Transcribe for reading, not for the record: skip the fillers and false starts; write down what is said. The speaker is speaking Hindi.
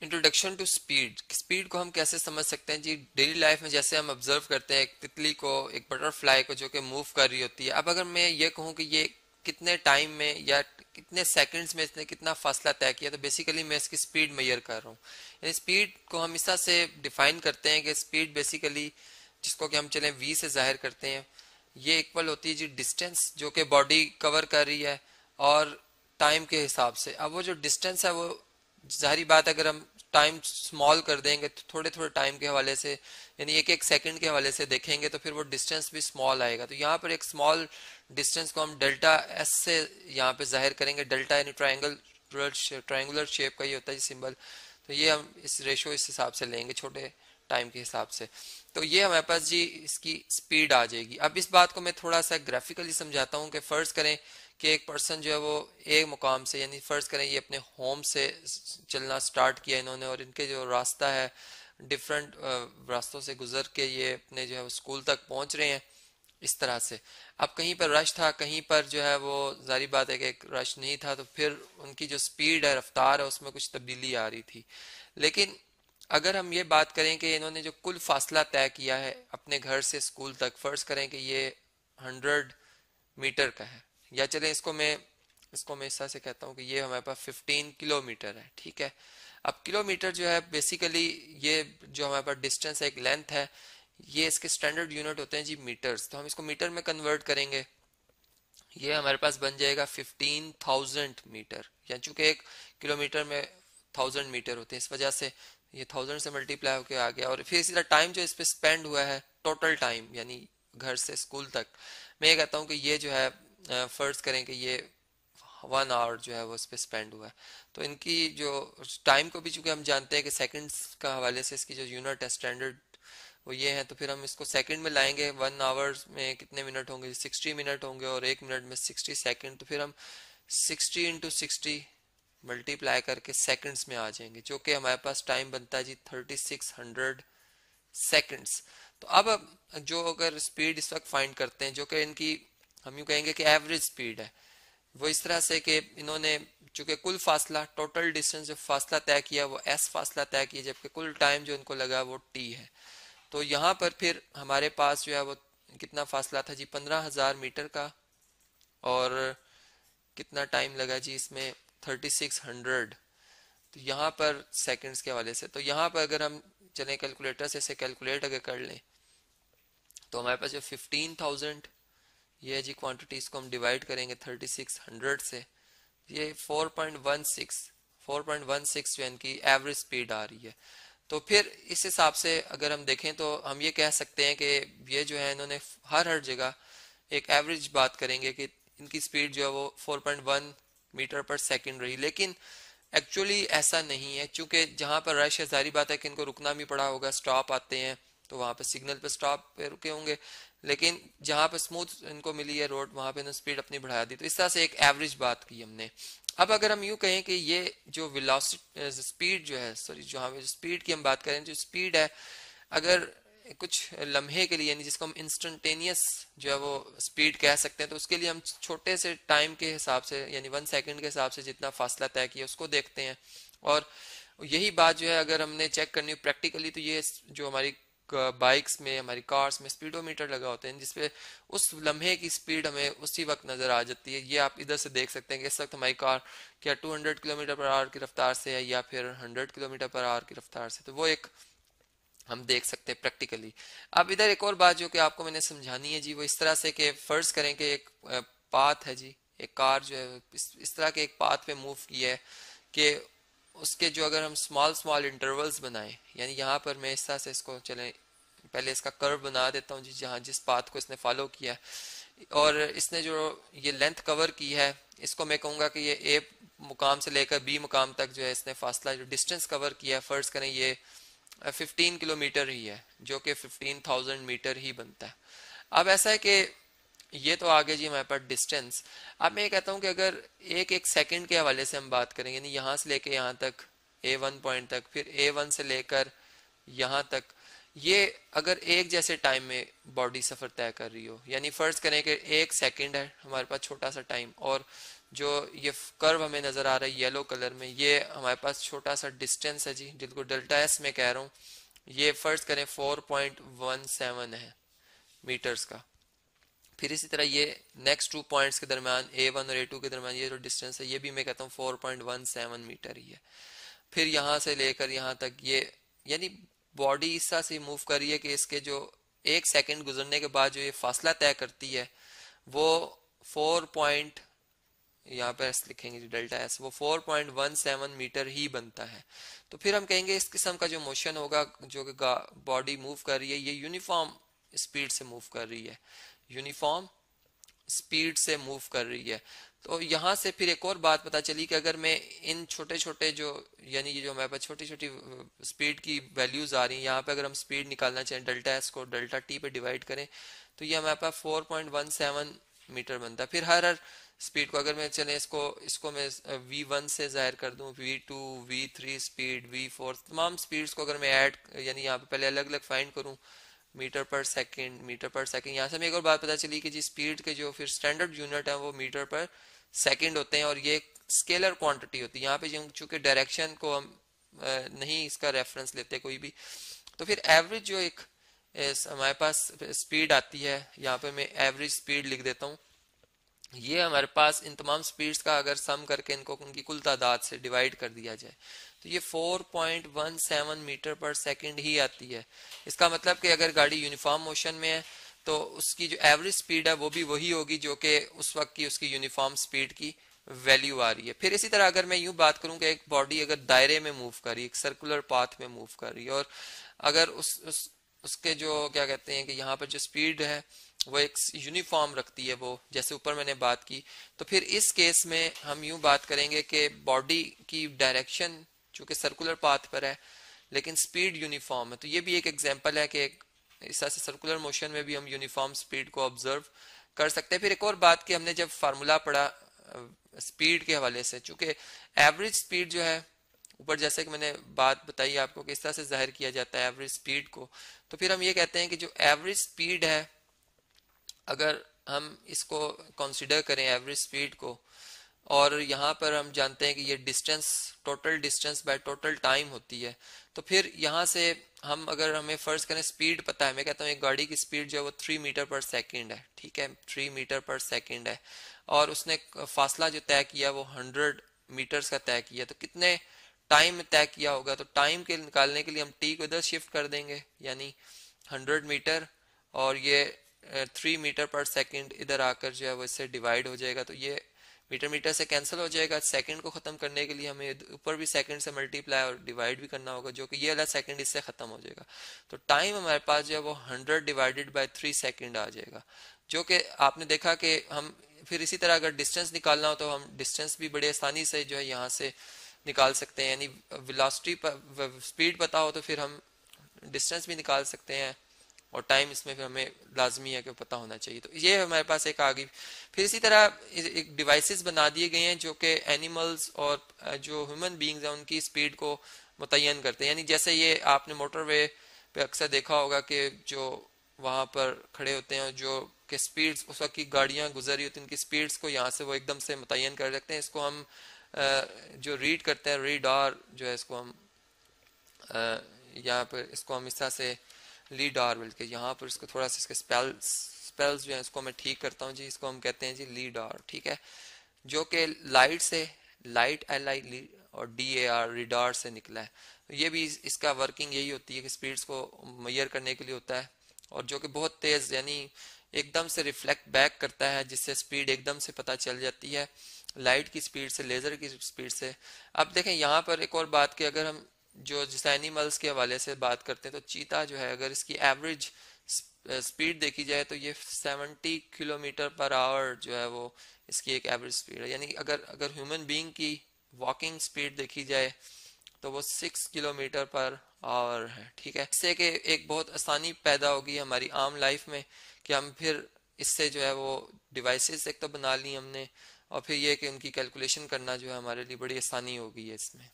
Introduction to speed. स्पीड को हम कैसे समझ सकते हैं जी? डेली लाइफ में जैसे हम ऑब्जर्व करते हैं एक तितली को, एक बटरफ्लाई को जो कि मूव कर रही होती है। अब अगर मैं ये कहूँ कि ये कितने टाइम में या कितने सेकंड्स में इसने कितना फासला तय किया, तो बेसिकली मैं इसकी स्पीड मेजर कर रहा हूँ। यानी स्पीड को हम इस तरह से डिफाइन करते हैं कि स्पीड बेसिकली, जिसको कि हम चलें वी से जाहिर करते हैं, ये इक्वल होती है जी डिस्टेंस जो कि बॉडी कवर कर रही है और टाइम के हिसाब से। अब वो जो डिस्टेंस है वो, जाहिर बात है, अगर हम टाइम स्मॉल कर देंगे तो थोड़े थोड़े टाइम के हवाले से, यानी एक एक सेकंड के हवाले से देखेंगे तो फिर वो डिस्टेंस भी स्मॉल आएगा। तो यहाँ पर एक स्मॉल डिस्टेंस को हम डेल्टा एस से यहाँ पे जाहिर करेंगे। डेल्टा यानी ट्रायंगुलर शेप का ही होता है सिंबल। तो ये हम इस रेशो इस हिसाब से लेंगे छोटे टाइम के हिसाब से। तो ये हमारे पास जी इसकी स्पीड आ जाएगी। अब इस बात को मैं थोड़ा सा ग्राफिकली समझाता हूँ कि फर्ज करें कि एक पर्सन जो है वो एक मुकाम से, यानी फर्ज करें ये अपने होम से चलना स्टार्ट किया इन्होंने, और इनके जो रास्ता है डिफरेंट रास्तों से गुजर के ये अपने जो है वो स्कूल तक पहुंच रहे हैं इस तरह से। अब कहीं पर रश था, कहीं पर जो है वो जारी बात है कि एक रश नहीं था, तो फिर उनकी जो स्पीड है, रफ्तार है, उसमें कुछ तब्दीली आ रही थी। लेकिन अगर हम ये बात करें कि इन्होंने जो कुल फासला तय किया है अपने घर से स्कूल तक, फर्ज करें कि ये 100 मीटर का है, या चले इसको मैं इस तरह से कहता हूँ कि ये हमारे पास 15 किलोमीटर है, ठीक है। अब किलोमीटर जो है बेसिकली, ये जो हमारे पास डिस्टेंस है, एक लेंथ है, ये इसके स्टैंडर्ड यूनिट होते हैं जी मीटर्स। तो हम इसको मीटर में कन्वर्ट करेंगे, ये हमारे पास बन जाएगा 15,000 मीटर। या चूंकि एक किलोमीटर में 1000 मीटर होते हैं, इस वजह से ये 1000 से मल्टीप्लाई होके आ गया। और फिर इसी तरह टाइम जो इस पे स्पेंड हुआ है, टोटल टाइम यानी घर से स्कूल तक, मैं ये कहता हूँ कि ये जो है फर्ज करें कि ये 1 आवर जो है वो इस पे स्पेंड हुआ है। तो इनकी जो टाइम को भी चूंकि हम जानते हैं कि सेकंड्स का हवाले से इसकी जो यूनिट है स्टैंडर्ड वो ये है, तो फिर हम इसको सेकंड में लाएंगे। 1 आवर्स में कितने मिनट होंगे? 60 मिनट होंगे, और 1 मिनट में 60 सेकंड। तो फिर हम 60 × 60 मल्टीप्लाई करके सेकंड्स में आ जाएंगे, जो कि हमारे पास टाइम बनता है जी 3600 सेकंड्स। तो अब जो अगर स्पीड इस वक्त फाइंड करते हैं, जो कि इनकी हम यूँ कहेंगे कि एवरेज स्पीड है, वो इस तरह से कि इन्होंने चूंकि कुल फासला, टोटल डिस्टेंस जो फासला तय किया वो एस फासला तय किया, जबकि कुल टाइम जो इनको लगा वो टी है। तो यहाँ पर फिर हमारे पास जो है वो कितना फासला था जी? 15,000 मीटर का। और कितना टाइम लगा जी इसमें? 3600। तो यहाँ पर सेकंड्स के हवाले से, तो यहाँ पर अगर हम चलें कैलकुलेटर से इसे कैलकुलेट अगर कर लें, तो हमारे पास जो 15,000 ये है जी क्वांटिटी, इसको हम डिवाइड करेंगे 3600 से, ये 4.16 जो इनकी एवरेज स्पीड आ रही है। तो फिर इस हिसाब से अगर हम देखें तो हम ये कह सकते हैं कि ये जो है इन्होंने हर जगह एक एवरेज बात करेंगे कि इनकी स्पीड जो है वो 4.1 मीटर पर सेकंड रही। लेकिन एक्चुअली ऐसा नहीं है, क्योंकि जहाँ पर रश है जारी बात है कि इनको रुकना भी पड़ा होगा, स्टॉप आते हैं तो वहाँ पे सिग्नल पे स्टॉप पे रुके होंगे। लेकिन जहाँ पे स्मूथ इनको मिली है रोड, वहाँ पे इन्होंने स्पीड अपनी बढ़ा दी। तो इस तरह से एक एवरेज बात की हमने। अब अगर हम यूँ कहें कि ये जो वेलोसिटी स्पीड जो है, सॉरी, जो हमें स्पीड की हम बात करें, जो स्पीड है अगर कुछ लम्हे के लिए, यानी जिसको हम इंस्टेंटेनियस जो है वो स्पीड कह सकते हैं, तो उसके लिए हम छोटे से टाइम के हिसाब से, यानी 1 सेकंड के हिसाब से जितना फासला तय किया उसको देखते हैं। और यही बात जो है अगर हमने चेक करनी हो प्रैक्टिकली, तो ये जो हमारी बाइक्स में, हमारी कार्स में स्पीडोमीटर लगा होते हैं, जिसपे उस लम्हे की स्पीड हमें उसी वक्त नजर आ जाती है। ये आप इधर से देख सकते हैं कि इस वक्त हमारी कार क्या 200 किलोमीटर पर आवर की रफ्तार से है या फिर 100 किलोमीटर पर आवर की रफ्तार से। तो वो एक हम देख सकते हैं प्रैक्टिकली। अब इधर एक और बात जो कि आपको मैंने समझानी है जी, वो इस तरह से कि फर्ज करें कि एक पाथ है जी, एक कार जो है इस तरह के एक पाथ पे मूव की है कि उसके जो अगर हम स्मॉल स्मॉल इंटरवल्स बनाएं, यानी यहाँ पर मैं इस तरह से इसको चलें पहले इसका कर्व बना देता हूँ जी, जहाँ जिस पाथ को इसने फॉलो किया और इसने जो ये लेंथ कवर की है, इसको मैं कहूँगा कि ये ए मुकाम से लेकर बी मुकाम तक जो है इसने फासला, जो डिस्टेंस कवर किया है, फर्ज करें ये 15 किलोमीटर ही है, जो कि 15,000 मीटर ही बनता है। अब ऐसा है कि ये तो आगे जी हमारे पास डिस्टेंस। अब मैं ये कहता हूँ कि अगर एक एक सेकंड के हवाले से हम बात करेंगे, यानी यहाँ से लेके यहाँ तक A1 पॉइंट तक, फिर A1 से लेकर यहाँ तक, ये अगर एक जैसे टाइम में बॉडी सफर तय कर रही हो, यानी फर्ज करें कि 1 सेकंड है हमारे पास छोटा सा टाइम, और जो ये कर्व हमें नजर आ रहा है येलो कलर में, ये हमारे पास छोटा सा डिस्टेंस है जी, जिसको डेल्टा एस में कह रहा हूँ। ये फर्ज करें 4.17 है मीटर्स का। फिर इसी तरह ये नेक्स्ट 2 पॉइंट्स के दरमियान A1 और A2 के दरमियान ये जो डिस्टेंस है, ये भी मैं कहता हूँ 4.17 मीटर ही है। फिर यहाँ से लेकर यहाँ तक ये, यानी बॉडी इस तरह से मूव कर रही है कि इसके जो 1 सेकंड गुजरने के बाद जो ये फासला तय करती है वो 4 पॉइंट, यहाँ पर लिखेंगे डेल्टा एस, वो 4.17 मीटर ही बनता है। तो फिर हम कहेंगे इस किस्म का जो मोशन होगा, जो कि बॉडी मूव कर रही है, ये यूनिफॉर्म स्पीड से मूव कर रही है, यूनिफॉर्म स्पीड से मूव कर रही है। तो यहाँ से फिर एक और बात पता चली कि अगर मैं इन छोटे छोटे जो, यानी ये जो हमारे पास छोटी छोटी स्पीड की वैल्यूज आ रही हैं, यहाँ पे अगर हम स्पीड निकालना चाहें, डेल्टा एस को डेल्टा टी पे डिवाइड करें, तो ये हमारे पास 4.17 मीटर बनता है। फिर हर स्पीड को अगर मैं चले इसको इसको मैं v1 से जाहिर कर दूं, v2 v3 स्पीड, v4 तमाम स्पीड्स को अगर मैं ऐड, यानी यहाँ पे पहले अलग अलग फाइंड करूं, मीटर पर सेकंड, मीटर पर सेकंड। यहाँ से हमें एक और बात पता चली कि जी स्पीड के जो फिर स्टैंडर्ड यूनिट है वो मीटर पर सेकंड होते हैं, और ये स्केलर क्वांटिटी होती है। यहाँ पे चूंकि डायरेक्शन को हम नहीं इसका रेफरेंस लेते कोई भी, तो फिर एवरेज जो एक हमारे पास स्पीड आती है, यहाँ पे मैं एवरेज स्पीड लिख देता हूँ। ये हमारे पास इन तमाम स्पीड्स का अगर सम करके इनको उनकी कुल तादाद से डिवाइड कर दिया जाए, तो ये 4.17 मीटर पर सेकंड ही आती है। इसका मतलब कि अगर गाड़ी यूनिफॉर्म मोशन में है तो उसकी जो एवरेज स्पीड है वो भी वही होगी जो कि उस वक्त की उसकी यूनिफॉर्म स्पीड की वैल्यू आ रही है। फिर इसी तरह अगर मैं यूं बात करूं कि एक बॉडी अगर दायरे में मूव कर रही है, एक सर्कुलर पाथ में मूव कर रही है, और अगर उसके जो क्या कहते हैं कि यहाँ पर जो स्पीड है वो एक यूनिफॉर्म रखती है, वो जैसे ऊपर मैंने बात की, तो फिर इस केस में हम यूं बात करेंगे कि बॉडी की डायरेक्शन चूंकि सर्कुलर पाथ पर है लेकिन स्पीड यूनिफॉर्म है। तो ये भी एक एग्जांपल है कि इस तरह से सर्कुलर मोशन में भी हम यूनिफॉर्म स्पीड को ऑब्जर्व कर सकते हैं। फिर एक और बात कि हमने जब फार्मूला पढ़ा स्पीड के हवाले से, चूंकि एवरेज स्पीड जो है ऊपर जैसे कि मैंने बात बताई आपको कि इस तरह से जाहिर किया जाता है एवरेज स्पीड को, तो फिर हम ये कहते हैं कि जो एवरेज स्पीड है, अगर हम इसको कंसीडर करें एवरेज स्पीड को, और यहाँ पर हम जानते हैं कि ये distance total distance by total time होती है, तो फिर यहाँ से हम अगर हमें फर्ज करें स्पीड पता है, मैं कहता हूँ एक गाड़ी की स्पीड जो है वो 3 मीटर पर सेकंड है, ठीक है, 3 मीटर पर सेकंड है, और उसने फासला जो तय किया वो 100 मीटर्स का तय किया, तो कितने टाइम में तय किया होगा, तो टाइम के निकालने के लिए हम टी को इधर शिफ्ट कर देंगे, यानी 100 मीटर, और ये 3 मीटर पर सेकंड इधर आकर जो है वो इससे डिवाइड हो जाएगा, तो ये मीटर मीटर से कैंसिल हो जाएगा। सेकंड को खत्म करने के लिए हमें ऊपर भी सेकंड से मल्टीप्लाई और डिवाइड भी करना होगा, जो कि ये वाला सेकंड इससे खत्म हो जाएगा। तो टाइम हमारे पास जो है वो 100 डिवाइडेड बाय 3 सेकंड आ जाएगा, जो कि आपने देखा कि हम फिर इसी तरह अगर डिस्टेंस निकालना हो तो हम डिस्टेंस भी बड़े आसानी से जो है यहाँ से निकाल सकते हैं, यानी वेलोसिटी स्पीड पता हो तो फिर हम डिस्टेंस भी निकाल सकते हैं, और टाइम इसमें फिर हमें लाजमी है कि पता होना चाहिए। तो ये हमारे पास एक आ गई। फिर इसी तरह एक डिवाइसेस बना दिए गए हैं जो कि एनिमल्स और जो ह्यूमन बीइंग्स हैं उनकी स्पीड को मुतय्यन करते हैं, यानी जैसे ये आपने मोटरवे पे अक्सर देखा होगा कि जो वहाँ पर खड़े होते हैं जो कि स्पीड्स उस वक्त की गाड़ियाँ गुजर रही होती हैं उनकी स्पीड्स को यहाँ से वो एकदम से मुतय्यन कर सकते हैं। इसको हम जो रीड करते हैं रीडार जो है, इसको हम यहाँ पर इसको हम इस तरह से लीडार बल्कि यहाँ पर इसको थोड़ा सा इसके स्पेल्स जो है इसको मैं ठीक करता हूँ जी, इसको हम कहते हैं जी लीडार, ठीक है, जो कि लाइट से लाइट LI और DAR रीडार से निकला है। तो ये भी इसका वर्किंग यही होती है कि स्पीड्स को मेजर करने के लिए होता है, और जो कि बहुत तेज यानी एकदम से रिफ्लेक्ट बैक करता है, जिससे स्पीड एकदम से पता चल जाती है लाइट की स्पीड से, लेजर की स्पीड से। अब देखें यहाँ पर एक और बात कि अगर हम जो जिस एनिमल्स के हवाले से बात करते हैं तो चीता जो है अगर इसकी एवरेज स्पीड देखी जाए तो ये 70 किलोमीटर पर आवर जो है वो इसकी एक एवरेज स्पीड है, यानी अगर ह्यूमन बीइंग की वॉकिंग स्पीड देखी जाए तो वो 6 किलोमीटर पर आवर है, ठीक है। इससे कि एक बहुत आसानी पैदा होगी हमारी आम लाइफ में कि हम फिर इससे जो है वो डिवाइसेस एक तो बना ली हमने, और फिर ये कि उनकी कैलकुलेशन करना जो है हमारे लिए बड़ी आसानी होगी है इसमें।